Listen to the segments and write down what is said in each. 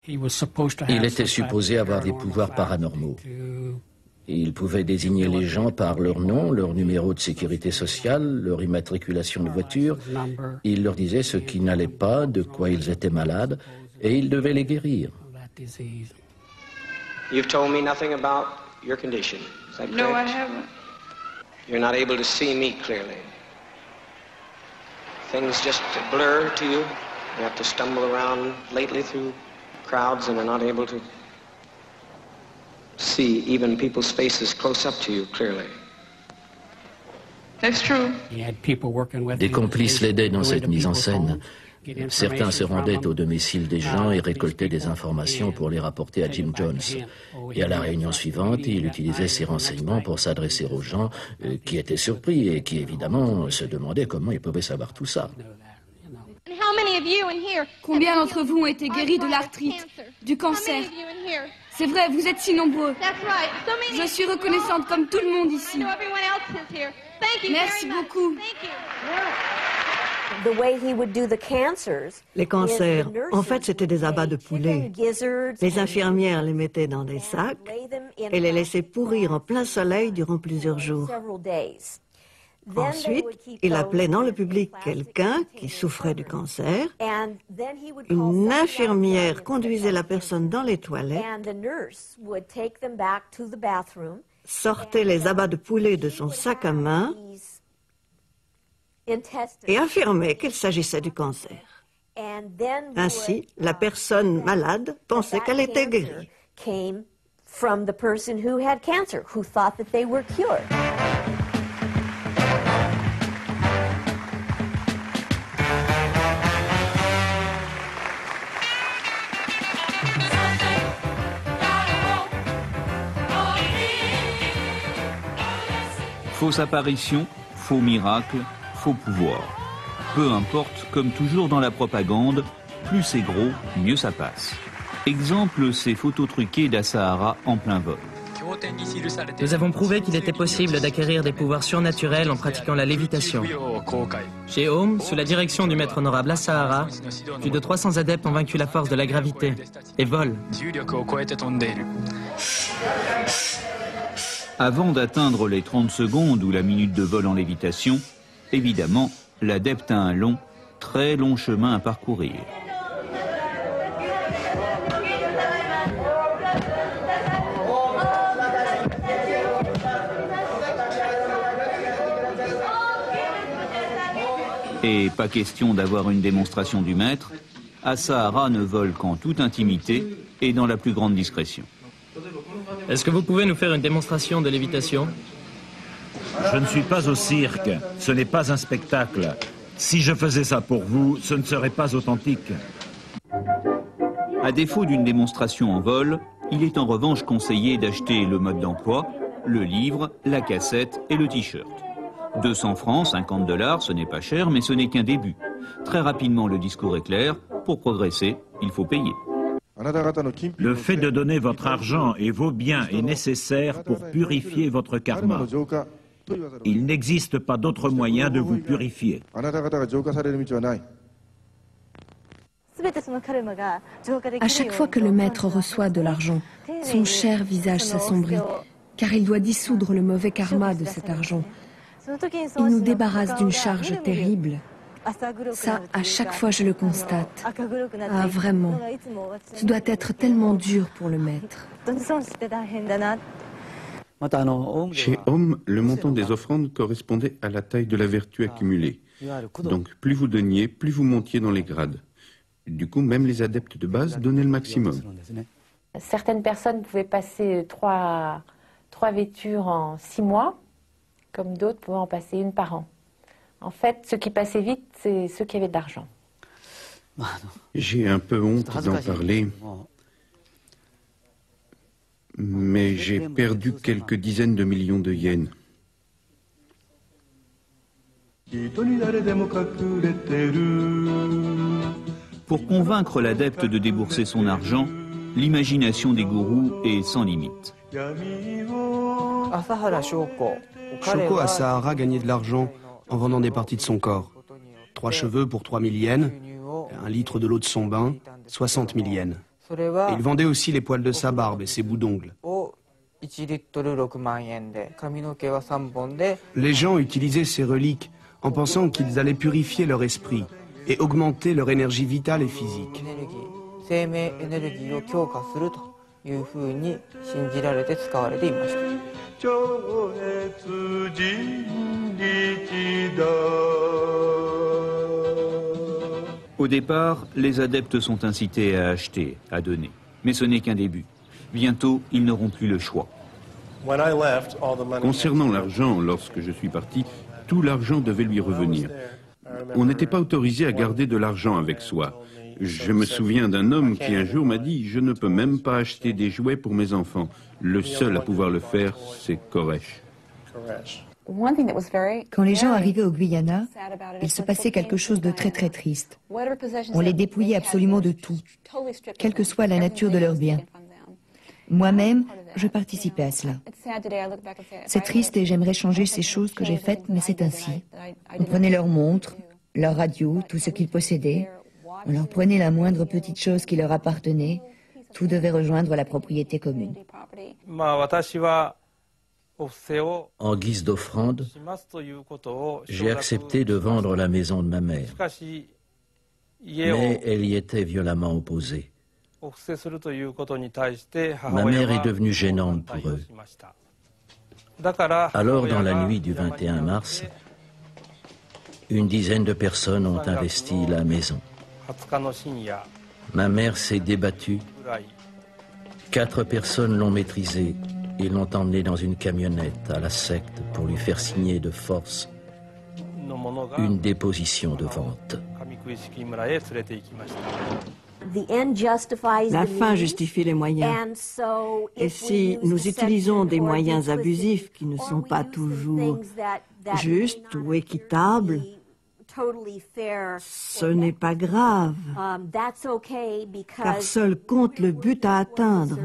Il était supposé avoir des pouvoirs paranormaux. Il pouvait désigner les gens par leur nom, leur numéro de sécurité sociale, leur immatriculation de voiture. Il leur disait ce qui n'allait pas, de quoi ils étaient malades, et il devait les guérir. You've told me nothing about your condition. Is that correct? No, I haven't. You're not able to see me clearly. Things just blur to you. You have to stumble around lately through crowds and are not able to see even people's faces close up to you clearly. That's true. Des complices l'aidaient dans cette mise en scène. Certains se rendaient au domicile des gens et récoltaient des informations pour les rapporter à Jim Jones. Et à la réunion suivante, il utilisait ces renseignements pour s'adresser aux gens qui étaient surpris et qui, évidemment, se demandaient comment ils pouvaient savoir tout ça. Combien d'entre vous ont été guéris de l'arthrite, du cancer? C'est vrai, vous être si nombreux. Je suis reconnaissante comme tout le monde ici. Merci beaucoup. Les cancers, en fait, c'était des abats de poulet. Les infirmières les mettaient dans des sacs et les laissaient pourrir en plein soleil durant plusieurs jours. Ensuite, il appelait dans le public quelqu'un qui souffrait du cancer. Une infirmière conduisait la personne dans les toilettes, sortait les abats de poulet de son sac à main et affirmait qu'il s'agissait du cancer. Ainsi, la personne malade pensait qu'elle était guérie. Fausse apparition, faux miracle, faux pouvoir. Peu importe, comme toujours dans la propagande, plus c'est gros, mieux ça passe. Exemple, ces photos truquées d'Asahara en plein vol. Nous avons prouvé qu'il était possible d'acquérir des pouvoirs surnaturels en pratiquant la lévitation. Chez Aum, sous la direction du maître honorable Asahara, plus de 300 adeptes ont vaincu la force de la gravité et volent. Avant d'atteindre les 30 secondes ou la minute de vol en lévitation, évidemment, l'adepte a un long, très long chemin à parcourir. Et pas question d'avoir une démonstration du maître, Asahara ne vole qu'en toute intimité et dans la plus grande discrétion. Est-ce que vous pouvez nous faire une démonstration de lévitation? Je ne suis pas au cirque, ce n'est pas un spectacle. Si je faisais ça pour vous, ce ne serait pas authentique. À défaut d'une démonstration en vol, il est en revanche conseillé d'acheter le mode d'emploi, le livre, la cassette et le t-shirt. 200 francs, 50 $, ce n'est pas cher, mais ce n'est qu'un début. Très rapidement, le discours est clair. Pour progresser, il faut payer. Le fait de donner votre argent et vos biens est nécessaire pour purifier votre karma. Il n'existe pas d'autre moyen de vous purifier. À chaque fois que le maître reçoit de l'argent, son cher visage s'assombrit, car il doit dissoudre le mauvais karma de cet argent. Il nous débarrasse d'une charge terrible. Ça, à chaque fois, je le constate. Ah, vraiment. Ce doit être tellement dur pour le maître. Chez Aum, le montant des offrandes correspondait à la taille de la vertu accumulée. Donc, plus vous donniez, plus vous montiez dans les grades. Du coup, même les adeptes de base donnaient le maximum. Certaines personnes pouvaient passer trois vêtures en 6 mois, comme d'autres pouvaient en passer une par an. En fait, ceux qui passaient vite, c'est ceux qui avaient de l'argent. J'ai un peu honte d'en parler, mais j'ai perdu quelques dizaines de millions de yens. Pour convaincre l'adepte de débourser son argent, l'imagination des gourous est sans limite. Shoko Asahara gagnait de l'argent en vendant des parties de son corps. 3 cheveux pour 3 000 yens, 1 litre de l'eau de son bain, 60 000 yens. Et il vendait aussi les poils de sa barbe et ses bouts d'ongles. Les gens utilisaient ces reliques en pensant qu'ils allaient purifier leur esprit et augmenter leur énergie vitale et physique. Au départ, les adeptes sont incités à acheter, à donner. Mais ce n'est qu'un début. Bientôt, ils n'auront plus le choix. Concernant l'argent, lorsque je suis parti, tout l'argent devait lui revenir. On n'était pas autorisé à garder de l'argent avec soi. Je me souviens d'un homme qui un jour m'a dit « Je ne peux même pas acheter des jouets pour mes enfants. Le seul à pouvoir le faire, c'est Koresh. » Quand les gens arrivaient au Guyana, il se passait quelque chose de très très triste. On les dépouillait absolument de tout, quelle que soit la nature de leurs biens. Moi-même, je participais à cela. C'est triste et j'aimerais changer ces choses que j'ai faites, mais c'est ainsi. On prenait leurs montres, leurs radios, tout ce qu'ils possédaient. On leur prenait la moindre petite chose qui leur appartenait. Tout devait rejoindre la propriété commune. En guise d'offrande, j'ai accepté de vendre la maison de ma mère, mais elle y était violemment opposée. Ma mère est devenue gênante pour eux. Alors, dans la nuit du 21 mars, une dizaine de personnes ont investi la maison. Ma mère s'est débattue. 4 personnes l'ont maîtrisée et l'ont emmenée dans une camionnette à la secte pour lui faire signer de force une déposition de vente. La fin justifie les moyens. Et si nous utilisons des moyens abusifs qui ne sont pas toujours justes ou équitables, ce n'est pas grave, car seul compte le but à atteindre.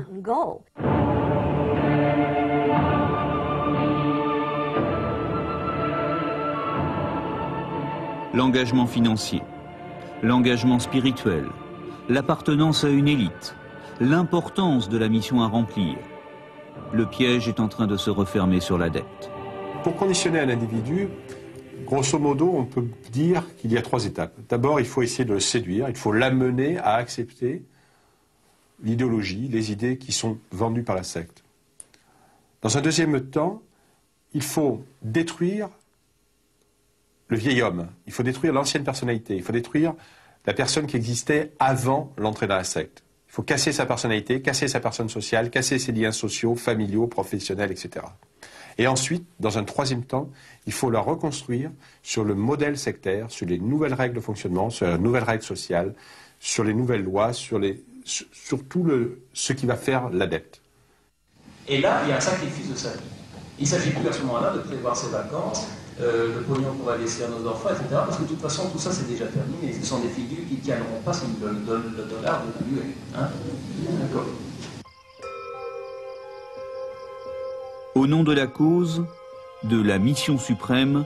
L'engagement financier, l'engagement spirituel, l'appartenance à une élite, l'importance de la mission à remplir. Le piège est en train de se refermer sur l'adepte. Pour conditionner un individu, grosso modo, on peut dire qu'il y a 3 étapes. D'abord, il faut essayer de le séduire, il faut l'amener à accepter l'idéologie, les idées qui sont vendues par la secte. Dans un deuxième temps, il faut détruire le vieil homme, il faut détruire l'ancienne personnalité, il faut détruire la personne qui existait avant l'entrée dans la secte. Il faut casser sa personnalité, casser sa personne sociale, casser ses liens sociaux, familiaux, professionnels, etc. Et ensuite, dans un troisième temps, il faut la reconstruire sur le modèle sectaire, sur les nouvelles règles de fonctionnement, sur les nouvelles règles sociales, sur les nouvelles lois, sur tout ce qui va faire l'adepte. Et là, il y a un sacrifice de sa vie. Il ne s'agit plus à ce moment-là de prévoir ses vacances, le pognon qu'on va laisser à nos enfants, etc. Parce que de toute façon, tout ça, c'est déjà terminé. Ce sont des figures qui ne tiendront pas s'ils donnent le dollar de la muée. Hein? D'accord. Au nom de la cause, de la mission suprême,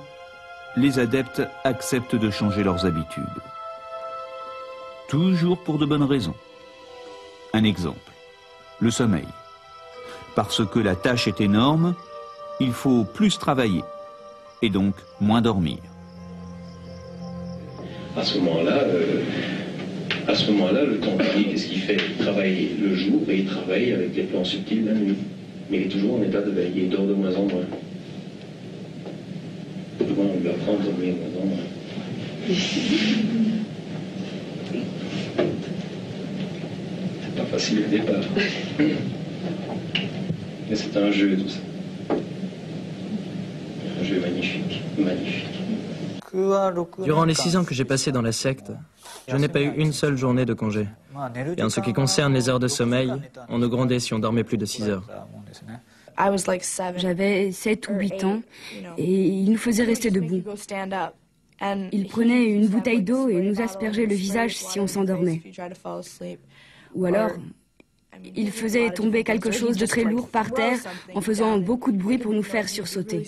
les adeptes acceptent de changer leurs habitudes. Toujours pour de bonnes raisons. Un exemple, le sommeil. Parce que la tâche est énorme, il faut plus travailler et donc moins dormir. À ce moment-là, le templier, qu'est-ce qu'il fait? Il travaille le jour et il travaille avec les plans subtils la nuit. Mais il est toujours en état de veille, il dort de moins en moins. Souvent, on lui apprend à dormir de moins en moins. C'est pas facile au départ. Mais c'est un jeu, tout ça. Un jeu magnifique, magnifique. Durant les 6 ans que j'ai passés dans la secte, je n'ai pas eu une seule journée de congé. Et en ce qui concerne les heures de sommeil, on nous grondait si on dormait plus de 6 heures. J'avais 7 ou 8 ans et il nous faisait rester debout. Il prenait une bouteille d'eau et nous aspergeait le visage si on s'endormait. Ou alors, il faisait tomber quelque chose de très lourd par terre en faisant beaucoup de bruit pour nous faire sursauter.